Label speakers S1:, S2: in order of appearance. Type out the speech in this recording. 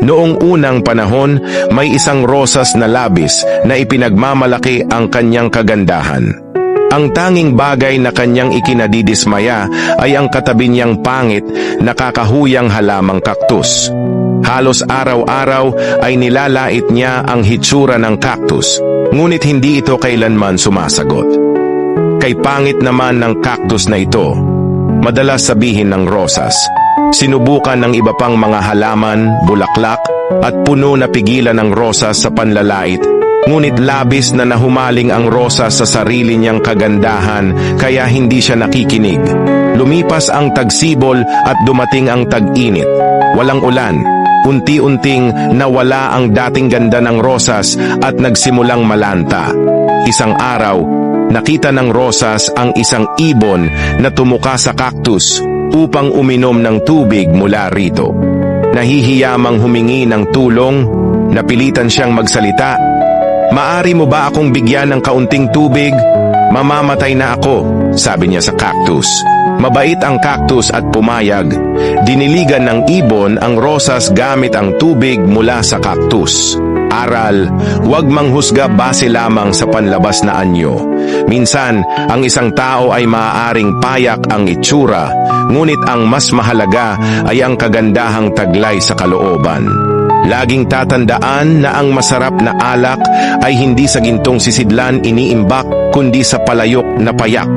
S1: Noong unang panahon, may isang rosas na labis na ipinagmamalaki ang kanyang kagandahan. Ang tanging bagay na kanyang ikinadidismaya ay ang katabi niyang pangit, nakakahuyang halamang kaktus. Halos araw-araw ay nilalait niya ang hitsura ng cactus, ngunit hindi ito kailanman sumasagot. Kay pangit naman ng cactus na ito, madalas sabihin ng rosas, sinubukan ng iba pang mga halaman, bulaklak, at puno na pigilan ng rosas sa panlalait, ngunit labis na nahumaling ang rosas sa sarili niyang kagandahan kaya hindi siya nakikinig. Lumipas ang tagsibol at dumating ang tag-init. Walang ulan. Unti-unting nawala ang dating ganda ng rosas at nagsimulang malanta. Isang araw, nakita ng rosas ang isang ibon na tumuka sa cactus upang uminom ng tubig mula rito. Nahihiyamang humingi ng tulong, napilitan siyang magsalita. "Maari mo ba akong bigyan ng kaunting tubig? Mamamatay na ako," sabi niya sa cactus. Mabait ang cactus at pumayag. Diniligan ng ibon ang rosas gamit ang tubig mula sa cactus. Aral, huwag manghusga base lamang sa panlabas na anyo. Minsan, ang isang tao ay maaaring payak ang itsura, ngunit ang mas mahalaga ay ang kagandahang taglay sa kalooban. Laging tatandaan na ang masarap na alak ay hindi sa gintong sisidlan iniimbak, kundi sa palayok na payak.